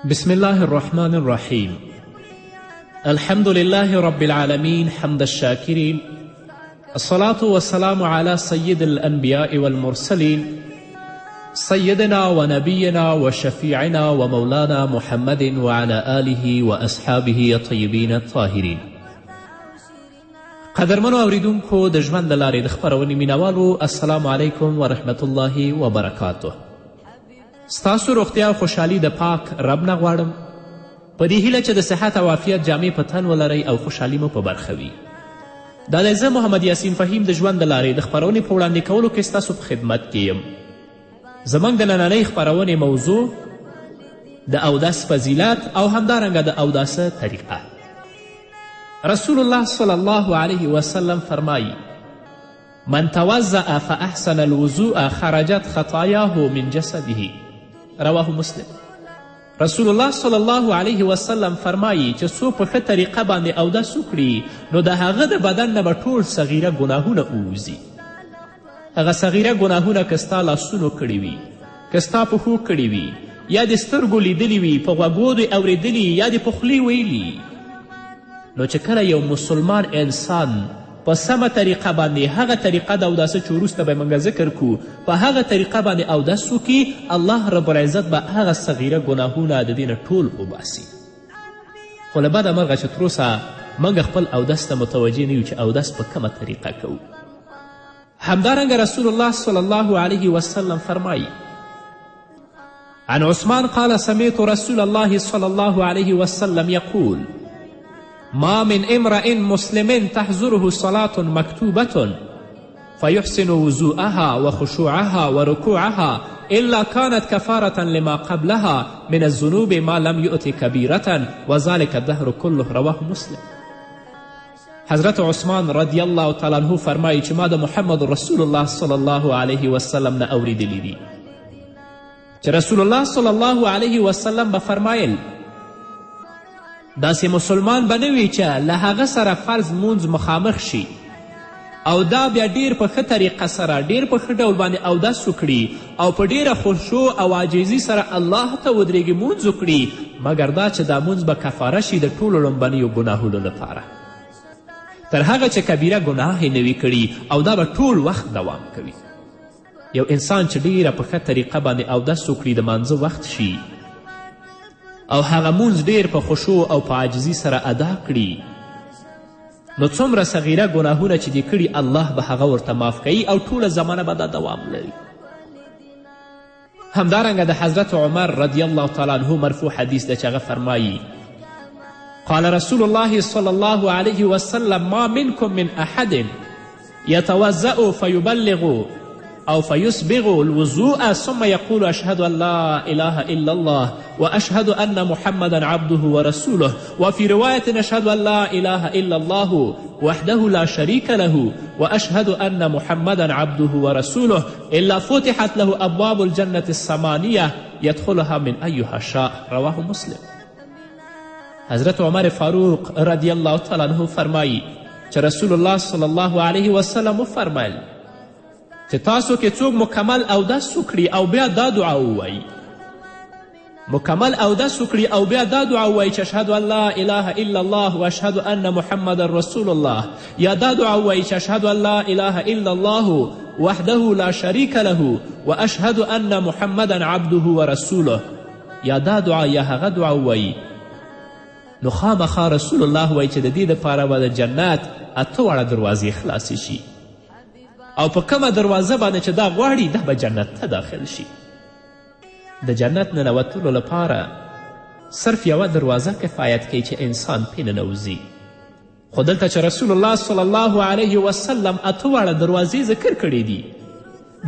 بسم الله الرحمن الرحيم. الحمد لله رب العالمين حمد الشاكرين، الصلاة والسلام على سيد الأنبياء والمرسلين سيدنا ونبينا وشفيعنا ومولانا محمد وعلى آله وأصحابه الطيبين الطاهرين. قدرمنو اوریدونکو د ژوند له لارې د خپرونې مینوالو، السلام علیکم ورحمت الله وبرکاته. ستاسو روغتیا او خوشحالي د پاک رب نه غواړم، په دې هیله چې د صحت او عافیت جامې په تن ولرئ او خوشحالي مو په برخه وي. دا دی زه محمد یاسین فهیم د ژوند د لارې د خپرونې په وړاندې کولو کې ستاسو په خدمت کې یم. زموږ د نننۍ خپرونې موضوع د اودس فضیلت او همدارنګه د اوداسه طریقه. رسول الله صلی الله علیه وسلم فرمایی: من توضأ فاحسن الوضوء خرجت خطایاه من جسده. رواه مسلم. رسول الله صلی الله علیه وسلم فرمایی چې څوک په ښه طریقه باندې اودس وکړي نو د هغه د بدن نه به ټول صغیره ګناهونه ووځي. هغه صغیره ګناهونه که ستا لاسونو کړي وي، که ستا پښو کړي وي، یا د سترګو لیدلي وي، په غوږو دې اورېدلي، یا د په خولې ویلي، نو چې کله یو مسلمان انسان په سمه طریقه باندې هغه طریقه د اوداسه چې وروسته به موږ ذکر کړو په هغه طریقه باندې اودس وکړي، الله رب العزت به هغه صغیره ګناهونه د دې نه ټول وباسي. خو له بده مرغه چې تروسه موږ خپل اودس ته متوجه نه یو چې اودس په کومه طریقه کوو. همدارنګه رسول الله صلی الله علیه وسلم فرمایی: عن عثمان قال سمعت رسول الله صلی الله علیه وسلم یقول: ما من امرئ مسلم تحضره صلاة مكتوبة فيحسن وضوءها وخشوعها وركوعها إلا كانت كفارة لما قبلها من الذنوب ما لم يؤت كبيرة وذلك الدهر كله. رواه مسلم. حضرت عثمان رضی الله تعالی عنه فرمایی چې ما د محمد رسول الله صلی الله علیه وسلم نه اوریدلی دي چې رسول الله صلی الله علیه وسلم به فرمایل: داسې مسلمان به نه وي چې له هغه سره فرض مونځ مخامخ شي او دا بیا ډیر په ښه طریقه سره ډیر په ښه ډول باندې اودس وکړي او په ډیره خشوع او عاجزي سره الله ته ودرېږي مونځ وکړي، مګر دا چې دا مونځ به کفاره شي د ټولو لومبنیو ګناهونو لپاره، تر هغه چې کبیره ګناه یې نه وي کړي او دا به ټول وخت دوام کوي. یو انسان چې ډیره په ښه طریقه باندې اودس وکړي، د مانځه وخت شي او هغه مونځ ډیر په خشوع او په عاجزي سره ادا کړي، نو څومره صغیره ګناهونه چې دې کړي الله به هغه ورته معاف کوي او ټوله زمانه به دا دوام لري. همدارنګه د حضرت عمر رضی الله تعالی عنه مرفوع حدیث ده چې هغه فرمایي: قال رسول الله صلی الله علیه وسلم: ما منکم من احد یتوضأ فیبلغ أو فيسبغ الوضوء ثم يقول أشهد أن لا إله إلا الله وأشهد أن محمدا عبده ورسوله وفي رواية أشهد أن لا إله إلا الله وحده لا شريك له وأشهد أن محمدا عبده ورسوله إلا فتحت له أبواب الجنة الثمانية يدخلها من أيها شاء. رواه مسلم. حضرت عمر فاروق رضی الله تعالی عنه فرمایی چې رسول الله صلی الله علیه وسلم وفرمیل چې تاسو کې څوک مکمل اودس وکړي او بیا دا دعا ووایي، مکمل اودس وکړي او بیا دا دعا ووایي چې اشهد ان لا اله الا الله و اشهد ان محمد رسول الله، یا دا دعا ووایي چې اشهد ان لا اله الا الله وحده لا شریک له و اشهد ان محمدا عبده ورسوله، یا دا دعا یا هغه دعا ووایي، نو خامخا رسول الله وایي چې د دې دپاره به د جنت 8 واړه دروازې خلاصې شي او په کومه دروازه باندې چې دا غواړي دا به جنت ته داخل شي. د جنت ننوتلو لپاره صرف یوه دروازه کفایت کوي چې انسان پې ننوځي، خو دلته چې رسول الله صلی الله علیه وسلم 8 واړه دروازې ذکر کړي دي،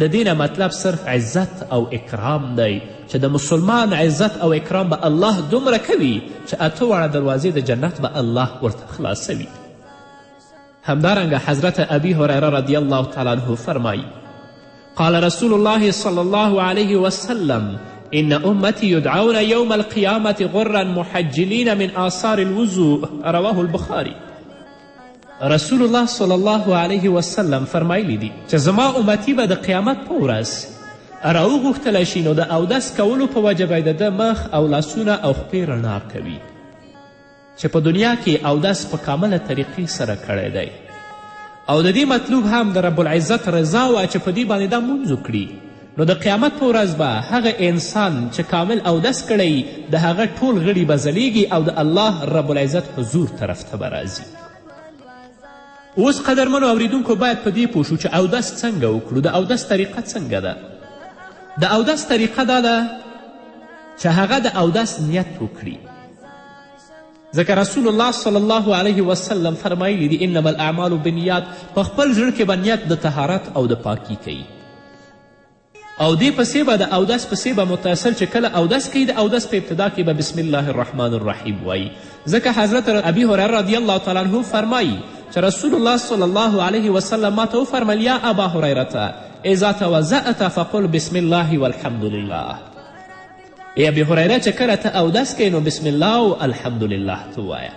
د دې نه مطلب صرف عزت او اکرام دی چې د مسلمان عزت او اکرام به الله دومره کوي چې 8 واړه دروازې د جنت به الله ورته خلاصوي. همدارنګه حضرت ابی هریره رضی الله تعالی عنه فرمایی: قال رسول الله صلی الله علیه وسلم: ان امتی یدعون یوم القیامة غرا محجلین من آثار الوضوء. رواه البخاری. رسول الله صلی الله علیه وسلم فرمایلی دی چې زما امتی به د قیامت په ورځ راوغوښتلی شي نو د اودس کولو په وجه به د ده مخ او لاسونه او خپې رڼا کوي چې په دنیا کې اودس په کامله طریقې سره کړی دی او د دې مطلوب هم د رب العزت رضا وه چې په دې باندې دا مونځ وکړي نو د قیامت په ورځ به هغه انسان چې کامل اودس کړی د هغه ټول غړي به ځلیږي او د الله رب العزت حضور طرف ته به راځي. اوس قدرمنو اوریدونکو باید په دې پوه شو چې اودس څنګه وکړو. د اودس طریقه څنګه ده؟ د اودس طریقه دا ده چې هغه د اودس نیت وکړي، ځکه رسول الله صلی الله علیه وسلم فرمایلی دي انما الاعمال بالنیات، په خپل زړه کې به نیت د طهارت او د پاکی کوي او دې پسې به د اودس پسې به متصل چې کله اودس کوي د اودس په ابتدا کې به بسم الله الرحمن الرحیم وایي، ځکه حضرت ابي هریره رضی الله تعالی عنه فرمایي چې رسول الله صلی الله علیه وسلم ما ته وفرمیل یا ابا هریرته اذا توضأت فقل بسم الله والحمد لله. ای ابي هریره چې کله ته اودس کوې نو بسم الله او الحمدلله ته ووایه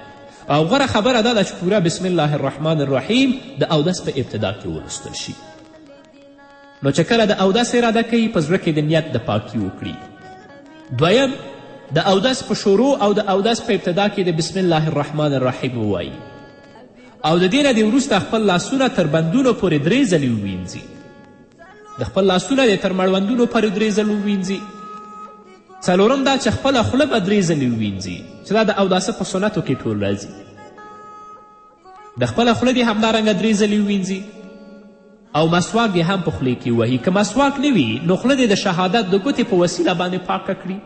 او غوره خبره دا ده چې پوره بسم الله الرحمن الرحیم د اودس په ابتدا کې ولوستل شي. نو چې کله د اودس اراده کوي په زړه کې د نیت د پاکي وکړي. دویم د اودس په شروع او د اودس په ابتدا کې د بسم الله الرحمن الرحیم ووایي او د دې نه د وروسته خپل لاسونه تر بندونو پورې 3 ځلې ووینځي، د خپل لاسونه د تر مړوندونو پورې 3 ځلې ووینځي. څلورم دا چې خپله خوله به 3 ځلې ووینځي چې دا د اوداسه په سنتو کې ټول راځي. د خپله خوله دې همدارنګه 3 ځلې ووینځي او مسواک دې هم په خولې کې وهي. که مسواک نه وي نو خوله دې د شهادت د ګوتې په وسیله باندې پاکه کړي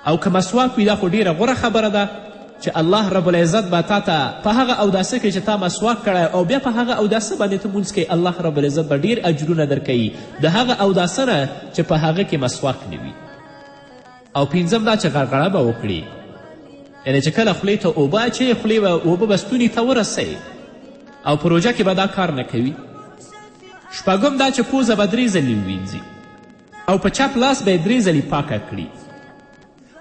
او که مسواک وي دا خو ډیره غوره خبره ده چې الله رب العزت به تا ته په هغه اوداسه کې چې تا مسواک کړی او بیا په هغه اوداسه باندې ته مونځ کوي، الله رب العزت به ډیر اجرونه درکوي د هغه اوداسه نه چې په هغه کې مسواک نه وي. او پنځم دا چې غرغړه به وکړي، یعنې چې کله خولې ته اوبه اچوي خولې به اوبه به ستوني ته ورسوي او په روژه کې به دا کار نه کوي. شپږم دا چې پوزه به 3 ځلې ووینځي او په چپ لاس به یې 3 ځلې پاکه کړي.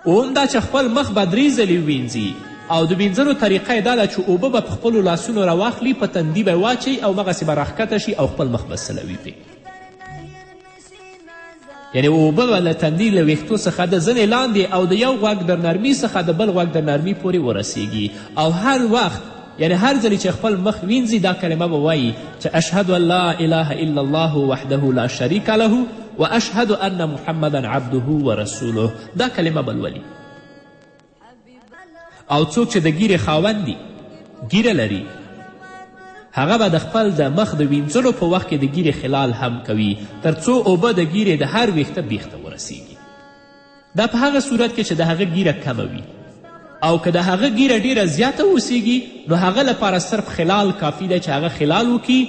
اوم دا چې خپل مخ به 3 ځلې ووینځي او د وینځلو طریقه یې دا ده چې اوبه به په خپلو لاسونو راواخلي، په تندي به واچوي او مغسې به راښکته شي او خپل مخ به سلوي پرې، یعنې اوبه به له تندي له ویښتو څخه د ځنې لاندې او د یو غوږ در نرمي څخه د بل غوږ در نرمي پورې ورسیږي او هر وخت یعنی هر ځلې چې خپل مخ وینځي دا کلمه به وایي چې اشهد ان لا اله الا الله وحده لا شریک له و اشهد ان محمدا عبده و رسوله. دا کلمه به لولي. او څوک چې د ګیرې خاوند دي، ګیره لري، هغه به د خپل د مخ د وینځلو په وخت کې د ګیرې خلال هم کوي تر څو اوبه د ګیرې د هر ویښته بیخته ورسیږي. دا په هغه صورت کې چې د هغه ګیره کمه وي او که د هغه ګیره ډیره زیاته اوسیږي نو هغه لپاره صرف خلال کافي دی چې هغه خلال وکړي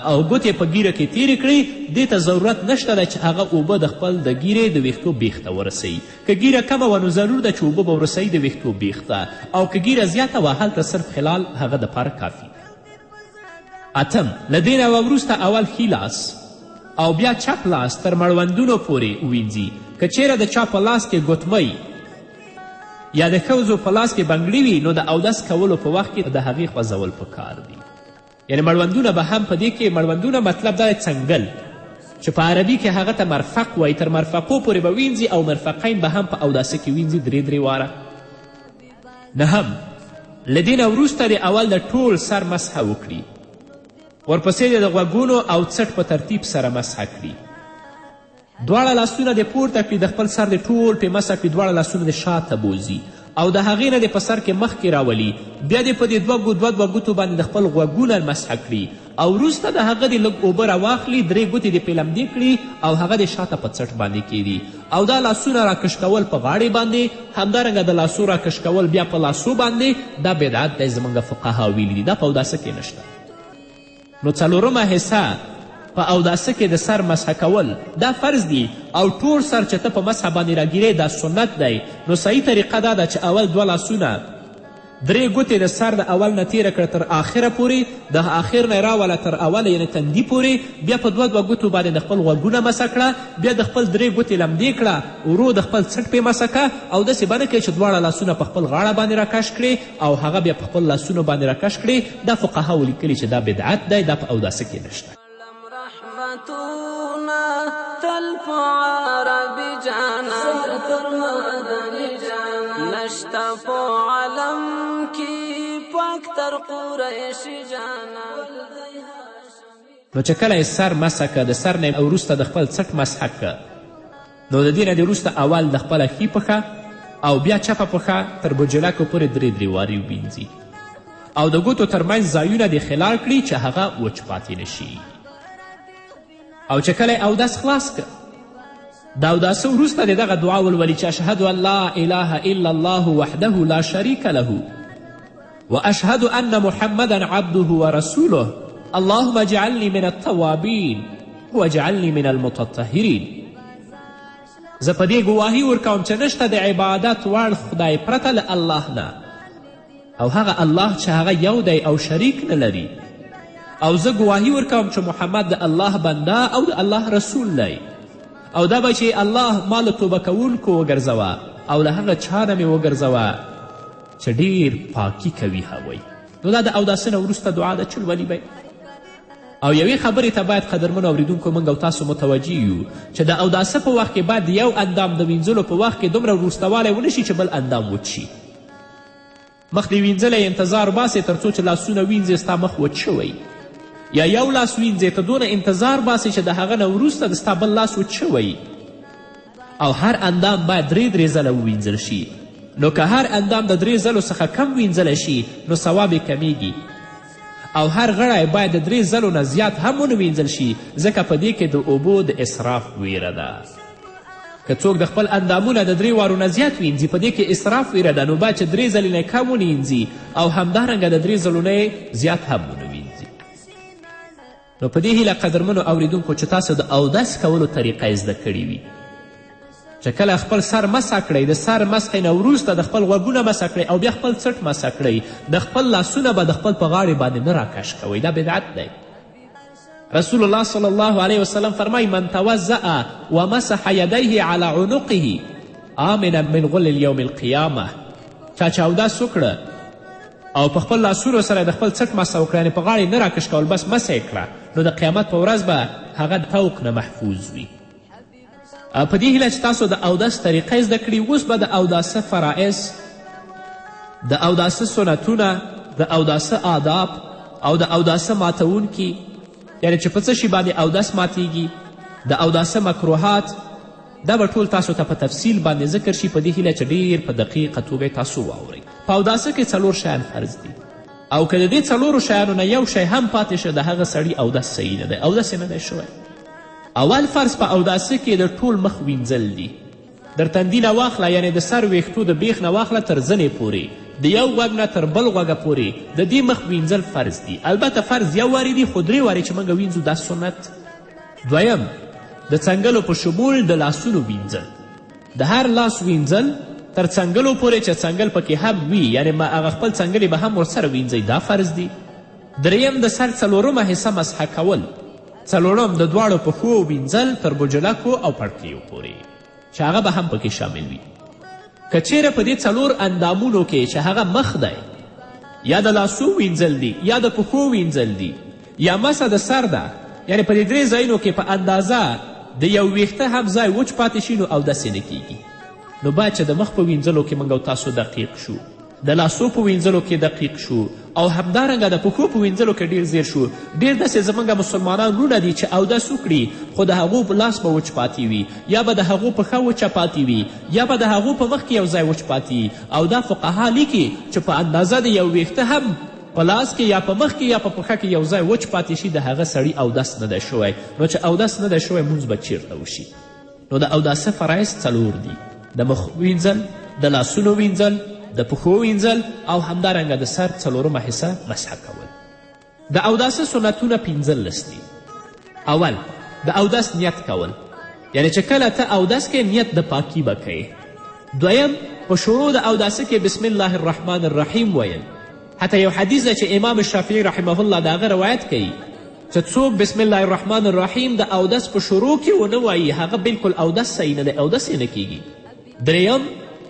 او ګوتې په ګیره کې تیرې کړي. دې ته ضرورت نشته ده چې هغه اوبه د خپل د ګیرې د ویښتو بیخته ورسوي. که ګیره کمه وه نو ضرور ده چې اوبه به ورسوي د ویښتو بیخته، او که ګیره زیاته وه هلته صرف خلال هغه دپاره کافي. اتم له دې نه وروسته اول ښي لاس او بیا چپ لاس تر مړوندونو پورې ووینځي. که چیرې د چا په لاس کې ګوتمۍ یا د ښځو په لاس کې بنګړي وي نو د اودس کولو په وخت کې د هغې خوځول پکار دي. یعنې مړوندونه به هم په دې کې مړوندونه مطلب دا څنګل چې په عربي کې هغه ته مرفق وایي، تر مرفقو پورې به وینځي او مرفقین به هم په اوداسه کې وینځي 3 واره. نهم له دې نه وروسته د اول د ټول سر مسحه وکړي، ورپسې د غوږونو او څټ په ترتیب سره مسحه کړي. دواړه لاسونه د پورته کړي، د خپل سر د ټول پې مسحه کړي، دواړه لاسونه د شاته بوزي او د هغې نه د په سر کې مخکې راولي، بیا د په دې دوه ګوتو باندې د خپل غوږونه مسحه کړي او وروسته د هغه د لږ اوبه راواخلي، 3 ګوتې د پې لمدې کړي او هغه د شاته په څټ باندې کیدي او دا لاسونه راکش کول په غاړې باندې، همدارنګه د لاسو راکش کول بیا په لاسو باندې، دا بدعت دی، زموږ فقها ویلي دي، دا په اوداسه کې نشته. نو څلورمه حصه په اوداسه کې د سر مسحه کول دا فرض دی او ټول سر چې ته په مسحه باندې راګیرې دا سنت دی. نو صحیح طریقه دا ده چې اول 2 لاسونه 3 ګوتې د سر د اول نه تیره کړه تر آخره پورې، د آخر نه راوله تر اوله یعنې تندي پورې، بیا په 2 ګوتو باندې د خپل غوږونه مسحه کړه، بیا د خپل 3 ګوتې لمدې کړه، ورو د خپل څټ پې مسحه کړه او داسې به نه کوې چې 2 لاسونه په خپل غاړه باندې راکش کړې او هغه بیا په خپل لاسونو باندې راکش کړې. دا فقهاو لیکلي چې دا بدعت دی، دا په اوداسه کې نشته. تل په عربي جانا تر مدني جانا نشتا په عالم کې پاک تر قریشي جانا. نو چې کله یې سر مسح که، د سر نه وروسته د خپل څټ مسح که، نو د دې نه د وروسته اول د خپله ښي پښه او بیا چپه پښه تر بجلکو پورې درې وارې ووینځي او د ګوتو ترمنځ ځایونه دې خلال کړي چې هغه وچ پاتې نشي. او چې کله اودس خلاص که، د اوداسه وروسته د دغه دعا ولولي چې اشهد ان لا اله الا الله وحده لا شریک له واشهد ان محمدا عبده ورسوله اللهم اجعلني من التوابین واجعلني من المتطهرین. زه په دې ګواهي ورکوم چې نشته د عبادت وړ خدای پرته له الله نه، او هغه الله چې هغه یو دی او شریک نه لري، او زه ګواهي ورکوم چې محمد د الله بنده او د الله رسول دی، او دا به چې الله ما له توبه کوونکو وګرځوه او له هغه چا نه مې وګرځوه چې ډیر پاکي کوي هغوی. نو دا د اوداسه نه وروسته دعا ده چې لولي به. او یوې خبرې ته باید قدرمنو اوریدونکو موږ او تاسو متوجه یو چې د اوداسه په وخت کې باید یو اندام د وینځلو په وخت کې دومره وروستوالی ونه شي چې بل اندام وچ شي. مخ دې وینځلی انتظار باسې تر څو چې لاسونه وینځې ستا مخ وچ شوی، یا یو لاس وینځې ته دونه انتظار باسې چې د هغه نه وروسته د ستا بل لاس وچ شوی، او هر اندام باید درې ځله ووینځل شي. نو که هر اندام د 3 ځلو څخه کم وینځلی شي نو ثواب یې کمیږي، او هر غړی باید د 3 ځلو نه زیات هم ونه وینځل شي، ځکه په دې کې د اوبو د اسراف ویره ده. که څوک د خپل اندامونه د 3 وارو نه زیات وینځي، په دې کې اسراف ویره ده، نو باید چې 3 ځلې نه کم ونینځي او همدارنګه د 3 ځلو نه زیات هم ونه وینځي. نو په دې هیله قدرمنو اوریدونکو چې تاسو د اودس کولو طریقه یې زده کړې وي، چې کله خپل سر مسح کړئ، د سر مسحې نه وروسته د خپل غوږونه مسح کړئ او بیا خپل څټ مسح کړئ، د خپل لاسونه به د خپل په غاړې باندې نه راکش کوئ، دا بدعت دی. رسول الله صلی الله علیه وسلم فرمایي من توضع ومسح یدیه علی عنقه آمنا من غل اليوم القیامه. چا چې اودس وکړه او په خپل لاسونو سره د خپل څټ مسح وکړه، یعنې په غاړې نه راکش کول، بس مسح یې کړه، نو د قیامت په ورځ به هغه د طوق نه محفوظ وي. په دې هیله چې تاسو د اودس طریقه زده کړي. اوس به د اوداسه فرائض، د اوداسه سنتونه، د اوداسه آداب او د اوداسه ماتونکي، یعنې چې په څه شي باندې اودس ماتیږي، د اوداسه مکروهات، دا به ټول تاسو ته په تفصیل باندې ذکر شي، په دې هیله چې ډیر په دقیقه توګه تاسو واورئ. په اوداسه کې 4 شیان فرض دي، او که د دې 4 شیانو نه یو شی هم پاتې شه، د هغه سړي اودس صحیح نه دی، اودس یې نه دی شوی. اول فرض په اوداسه کې د ټول مخ وینځل دي. در تندي نه واخله، یعنې د سر ویښتو د بیخ نه واخله تر زنې پورې، د یو غوږ نه تر بل غوږه پورې د دې مخ وینځل فرض دي. البته فرض یو وارې دي، خو 3 وارې چې موږ وینځو دا سنت. دویم، د څنګلو په شمول د لاسونو وینځل، د هر لاس وینځل تر څنګلو پورې چې څنګل پکې هم وي، یعنې هغه خپل څنګلې به هم ورسره وینځئ، دا فرض دي. دریم، د سر 4مه حصه مسحه کول. څلورم، د دواړو پښو وینځل تر بجلکو او پړکیو پورې، چې هغه به هم پکې شامل وي. که چیرې په دې 4 اندامونو کې چې هغه مخ دی، یا د لاسو وینځل دي، یا د پښو وینځل دي، یا مسه د سر ده، یعنې په دې 3 ځایونو کې په اندازه د یو ویښته هم ځای وچ پاتې شي، نو اودس یې نه کیږي. نو باید چې د مخ په وینځلو کې موږ او تاسو دقیق شو، د لاسو په وینځلو کې دقیق شو، او همدارنګه د پښو په وینځلو کې ډیر زیر شو. ډیر داسې زموږ مسلمانان وروڼه دي چې اودس وکړي، خو د هغو لاس به وچ پاتې وي، یا به د هغو پښه وچه پاتې وي، یا به د هغو په مخ کې یو ځای وچ پاتې وي، او دا فقها لیکي چې په اندازه د یو ویښته هم په لاس کې یا په مخ کې یا په پښه کې یو ځای وچ پاتې شي، د هغه سړي اودس نه دی شوی. نو چې اودس نه دی شوی، مونځ به چیرته وشي؟ نو د اوداسه فرایض 4 دي، د مخ وینځل، د لاسونو وینځل، د پښو وینځل، او همدارنګه د سر 4مه حصه مسح کول. د اوداسه سنتونه 15 دي. اول، د اودس نیت کول، یعنې چې کله ته اودس کې نیت د پاکی به کوې. دویم، په شروع د اوداسه کې بسم الله الرحمن الرحیم ویل. حتی یو حدیث ده چې امام شافعي رحمه الله د هغه روایت کوي چې څوک بسم الله الرحمن الرحیم د اودس په شروع کې ونه وایي، هغه بالکل اودس صحیح نه دی، اودس یې نه کیږي. دریم،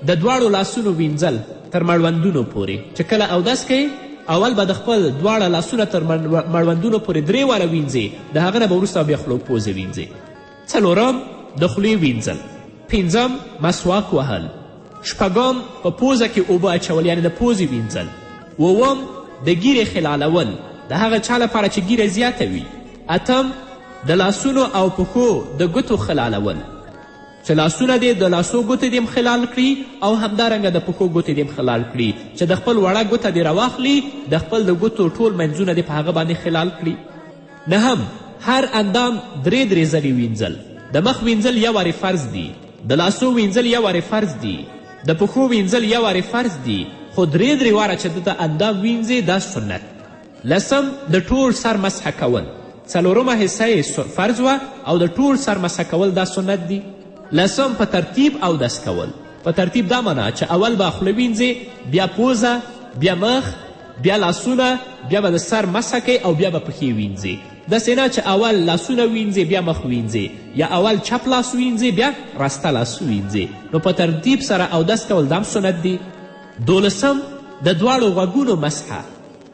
د دواړو لاسونو وینځل تر مړوندونو پورې، چې کله اودس کوي اول به د خپل دواړه لاسونه تر مړوندونو پورې 3 واره وینځې، د هغه نه به وروسته بیا خولو پوزې وینځې. څلورم، د خولې وینځل. 5 مسواک وهل. 6 په پوزه کې اوبه اچول یعنې د پوزې وینځل. 7 د ګیرې خلالول د هغه چا لپاره چې ګیره زیاته وي. 8 د لاسونو او پښو د ګوتو خلالول چې لاسونه دې د لاسو ګوتې دې خلال کړي او همدارنګه د پښو ګوتې دې خلال کړي چې د خپل وړه ګوته دې راواخلي د خپل د ګوتو ټول منځونه دې په هغه باندې خلال کړي. 9 هر اندام 3 ځلې وینځل. د مخ وینځل 1 وارې فرض دي، د لاسو وینځل 1 وارې فرض دي، د پښو وینځل 1 وارې فرض دي، خو 3 واره چې د اندام وینځې دا سنت. 10 د ټول سر مسحه کول. 4مه حصه یې فرض وه او د ټول سر مسحه کول دا سنت دي. 10 په ترتیب اودس کول. په ترتیب دا منه چې اول به خوله وینځې، بیا پوزه، بیا مخ، بیا لاسونه، بیا به د سر مسحه کوي او بیا به پښې وینځې. داسې نه چې اول لاسونه وینځې بیا مخ وینځې یا اول چپ لاس وینځې بیا راسته لاس وینځې. نو په ترتیب سره اودس کول دا سنت دی. 12 د دواړو غوږونو مسحه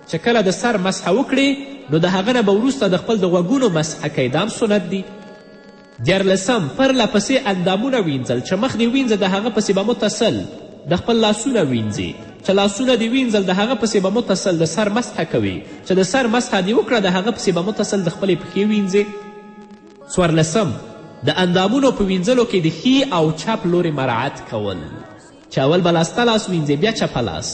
چې کله د سر مسحه وکړې نو د هغه نه به وروسته د خپل د غوږونو مسحه کوي دا سنت دی. 14 پرله پسې اندامونه وینځل چې مخ دې وینځه د هغه پسې به متصل د خپل لاسونه وینځي، چې لاسونه دې وینځل د هغه پسې به متصل د سر مسحه کوي، چې د سر مسحه دې وکړه د هغه پسې به متصل د خپلې پښې وینځي. 14 د اندامونو په وینځلو کې د ښي او چپ لورې مراعت کول، چې اول به لاسته لاس وینځي بیا چپه لاس،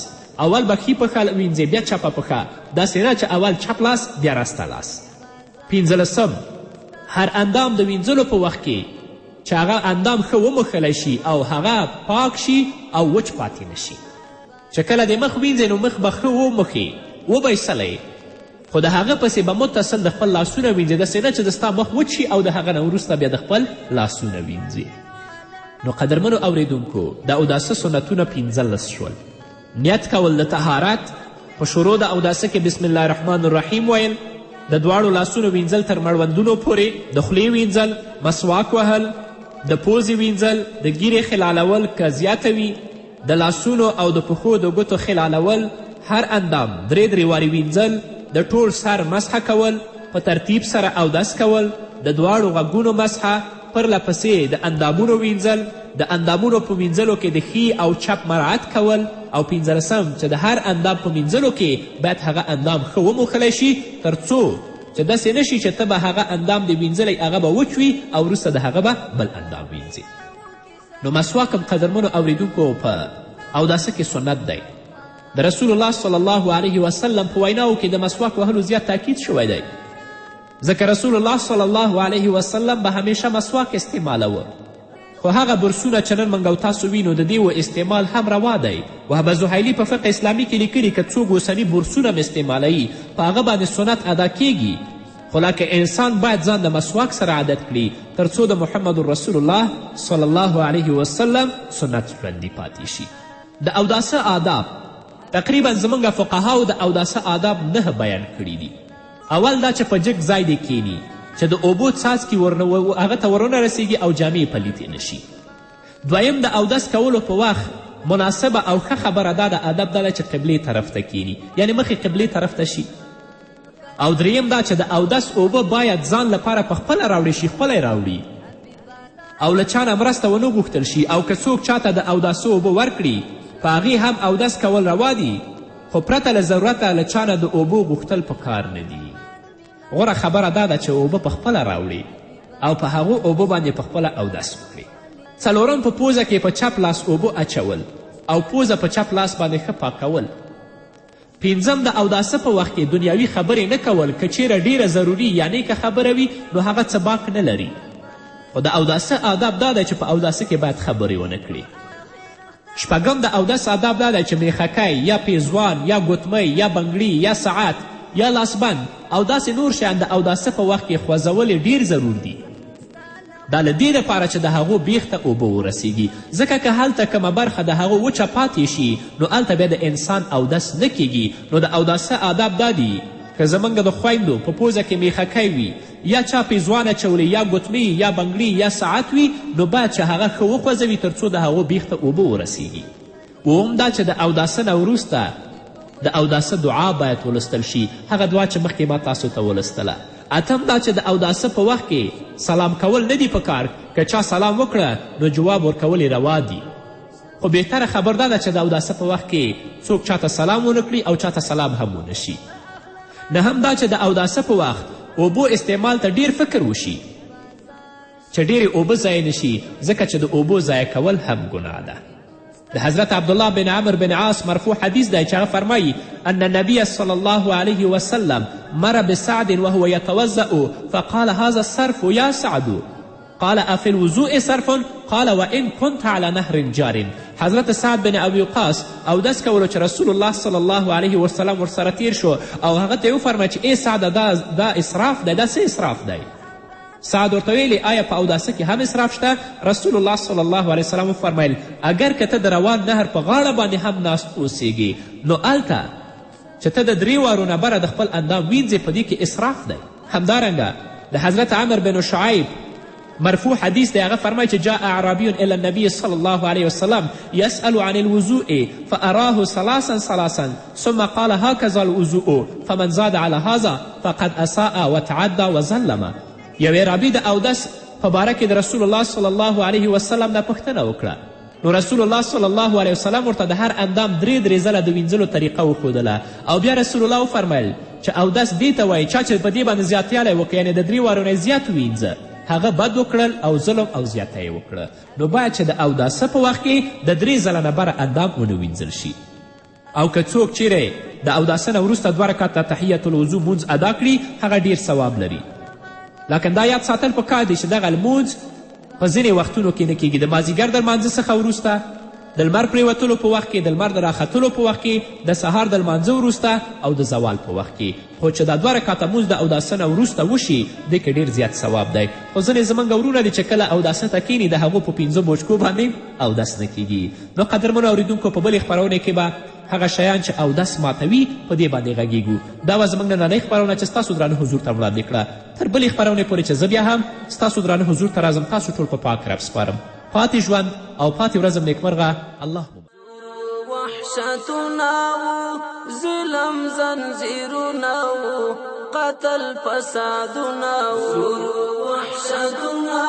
اول به ښي پښه وینځي بیا چپه پښه، داسې نه چې اول چپ لاس بیا راسته لاس. 15 هر اندام د وینځلو په وخت کې چې هغه اندام ښه وموښلی شي او هغه پاک شي او وچ پاتې نشي. چې کله د مخ وینځئ نو مخ به ښه وموښي، وبیسلی، خو د هغه پسې به متصل د خپل لاسونه وینځي، داسې نه چې د ستا مخ وچ شي او د هغه نه وروسته بیا د خپل لاسونه وینځي. نو قدرمنو اوریدونکو د اوداسه سنتونه 15 شول. نیت کول د طهارت، په شروع د اوداسه کې بسم الله الرحمن الرحیم ویل، د دواړو لاسونو وینځل تر مړوندونو پورې، د خولې وینځل، مسواک وهل، د پوزې وینځل، د ګیرې خلالول که زیاته وي، د لاسونو او د پښو د ګوتو خلالول، هر اندام 3 وارې وینځل، د ټول سر مسحه کول، په ترتیب سره اودس کول، د دواړو غوږونو مسحه، پرله پسې د اندامونو وینځل، د اندامونو په وینځلو کې د ښي او چپ مراعت کول، او 15 چې د هر اندام په وینځلو کې باید هغه اندام ښه وموښلی شي تر څو چې داسې نشي چې ته به هغه اندام د وینځلی هغه به وچ وي او وروسته د هغه به بل اندام وینځي. نو مسواک هم قدرمنو اوریدونکو په اوداسه کې سنت دی. د رسول الله صلی الله علیه وسلم په ویناو کې د مسواک وهلو زیات تاکید شوی دی، ځکه رسول الله صلی الله علیه وسلم به همیشه مسواک استعمالوه، خو هغه برسونه چې نن موږ او تاسو وینو د دې و استعمال هم روا دی. وهبه زحیلي په فقه اسلامي کې لیکلي که څوک اوسني برسونه هم استعمالوي په هغه باندې سنت ادا کیږي، خو لکه انسان باید ځان د مسواک سره عادت کړي تر څو د محمد رسول الله صلی الله علیه وسلم سنت ژوندي پاتې شي. د اوداسه آداب تقریبا زموږ فقهاو د اوداسه آداب 9 بیان کړي دي. اول دا چې په جګ ځای دې کینی چې د اوبو څاڅکي هغه ته ورونه رسیږي او جامې پلیتې نشي. دویم د اودس کولو په وخت مناسبه او ښه خبره دا د ادب دا ده چې قبلې طرف ته کینی، یعنې مخې قبلې طرف ته شي. او دریم دا چې د اودس اوبه باید ځان لپاره په خپله راوړي شي، خپلی راوړي او له چا نه مرسته ونه غوښتل شي، او که څوک چاته د اوداسه اوبه ورکړي په هغې هم اودس کول روا دي، خو پرته له ضرورته له چا نه د اوبو غوښتل په کار نه دي. غوره خبره دا ده چې اوبه په خپله راوړي او په هغو اوبو باندې په خپله اودس وکړي. 4 په پوزه کې په چپ لاس اوبه اچول او پوزه په چپ لاس باندې ښه پاکول. 5 د اوداسه په وخت کې دنیاوي خبرې نه کول، که چیرې ډیره ضروري یعنی که خبره وي نو هغه څه باک نه لري، خو د اوداسه آداب دا ده چې په اوداسه کې باید خبرې ونه کړي. 6 د اودس آداب دا ده چې میخکۍ یا پیزوان یا ګوتمۍ یا بنګړي یا ساعت یا لاسبند او داسې نور شیان د اوداسه په وخت کې خوځول ډیر ضرور دي. دا له دې لپاره چې د هغو بیخ ته اوبه ورسیږي، ځکه که هلته کومه برخه د هغو وچه پاتې شي نو هلته بیا د انسان اودس نه کیږي. نو د اوداسه آداب دا دي که زموږ د خویندو په پوزه کې میخکۍ وي یا چا پیزوان اچولی یا ګوتمې یا بنګړي یا ساعت وي نو باید چې هغه ښه وخوځوي تر څو د هغو بیخ ته اوبه ورسیږي. اوم دا چې د اوداسه نه وروسته د اوداسه دعا باید ولستل شي، هغه دعا چې مخکې ما تاسو ته ولستله. اتم دا چې د اوداسه په وخت کې سلام کول نه دي پکار. که چا سلام وکړه نو جواب ورکول روا دي، خو بهتره خبر دا ده چې د اوداسه په وخت کې څوک چاته سلام ونه کړي او چاته سلام هم ونه شي. نهم دا چې د اوداسه په وخت اوبو استعمال ته ډیر فکر وشي چې ډیرې اوبه ضایع نشي، ځکه چې د اوبو ضایع کول هم ګناه ده. د حضرت عبدالله بن عمر بن عاص مرفوع حدیث دی چې هغه فرمایي ان النبي صلی الله علیه وسلم مر بسعد وهو يتوضأ فقال هذا الصرف یا سعد قال افي الوضوء صرف قال وان كنت على نهر جار. حضرت سعد بن ابي وقاص اودس کولو چې رسول الله صلی الله علیه وسلم ورسره تیر شو او هغه ته یې وفرمایه چې ای سعده دا اسراف دی، دا څه اسراف دی؟ سعد ورته ویلې آیا په اوداسه کې هم اسراف شته؟ رسول الله صلی الله علیه وسلم وفرمیل اگر که ته د روان نهر په غاړه باندې هم ناست اوسیږي نو هلته چې ته د 3 وارو نه بره د خپل اندام وینځې په دې کې اسراف دی. همدارنګه د حضرت عمر بن شعیب مرفوع حدیث دی، هغه فرمایي چې جاء اعرابی الى النبي صلی الله علیه وسلم یسأل عن الوضوء فاراه ثلاثا ثم قال هكذا الوضوء فمن زاد على هذا فقد اساء وتعدى وظلم. یو اعرابي د اودس په باره کې د رسول الله صلی الله علیه وسلم نه پوښتنه وکړه، نو رسول الله صلی الله علیه وسلم ورته د هر اندام 3 ځله د وینځلو طریقه وښودله او بیا رسول الله وفرمیل چې اودس دې ته وایي چا چې په دې باندې زیاتیالی وکړي، یعنې د 3 وارو نه زیات وینځه، هغه بد وکړل او ظلم او زیاته یې وکړه. نو باید چې د اوداسه په وخت کې د 3 ځله نه بره اندام ونه وینځل شي. او که څوک چیرې د اوداسه نه وروسته 2 رکعته تحیة الوضو مونځ ادا کړي هغه ډیر ثواب لري. لکن دا یاد ساتل پکار دی چې دغه لمونځ په ځینې وختونو کې نه کیږي. د مازدیګر د لمانځه څخه وروسته، د لمر پرېوتلو په وخت کې، د لمر د راختلو په وخت کې، د سهار د لمانځه وروسته او د زوال په وخت کې. خو چې دا 2 رکعته مونځ د اوداسه نه وروسته وشي دې کې ډېر زیات ثواب دی. خو ځینې زموږ ورونه دي چې کله اوداسه ته کښېني د هغو په 5 بوجکو باندې اودس نه کیږي. نو قدرمنو اورېدونکو په بلې خپرونې کې به هغه شیان چې اودس ماتوي په دې باندې غږیږو. دا وه زموږ نننۍ خپرونه چې ستاسو درانه حضور ته وړاندې کړه. تر بلې خپرونې پورې چې زه بیا هم ستاسو درانه حضور ته راځم، تاسو ټول په پاک رب سپارم. پاتې ژوند او پاتې ورځم نیکمرغه. الله وحشتنا ظلم زنجیرنا قتل فسادنا وحشتنا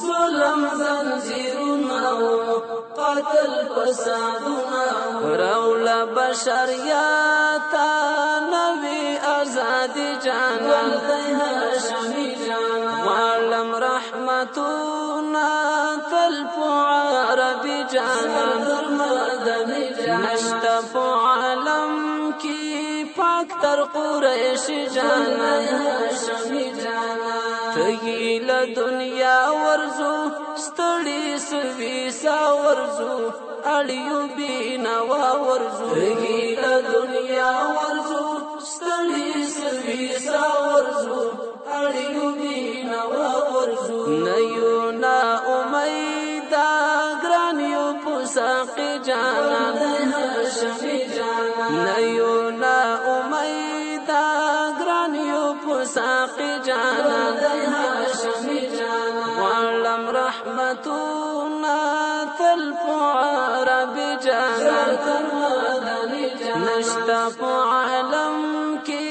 ظلم زنجیرنا قتل فسادنا رول بشریاتا نبی ازادی جانان هاشمی جانان وعلم رحمتنا تلف عربی جانان نشتا پو عالم کی پاک تر قریش جانان هاشمی جانان تگیل دنیا ورزو ستڑی سوی سا ورزو اڑیو بینوا ورزو تگیل دنیا ورزو ستڑی سوی سا ورزو اڑیو بینوا ورزو نیو نا امیدا گرانیو پساق جانان هاشمی جانان نیو نا امیدا گرانیو پساق جانان هاشمی جانان وعلم رحمتنا تلف عرب جانان نشتا پو عالم کی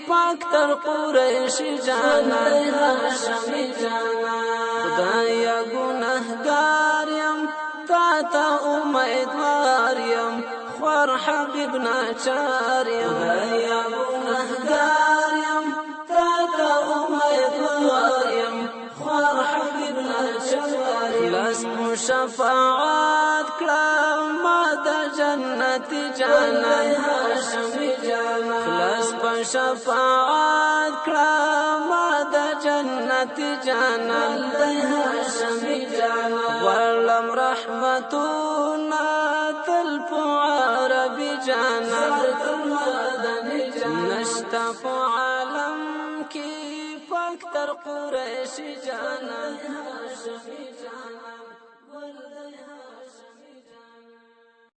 پاک تر قریش جانان هاشمی جانان خدایا گناہگاریم تا تا امیدواریم خوار حبیب ناچاریم خدایا گناہگاریم تا تا امیدواریم خوار حبیب ناچاریم خلاص مو شفاعت کړه ما د جنت جانان هاشمی جانان خلاص په شفاعت کړه ما د جنت جانان هاشمی جانان ولم رحمتنا تلف عربی جانان نشتا په عالم کې پاک تر قریش جانان هاشمی جانان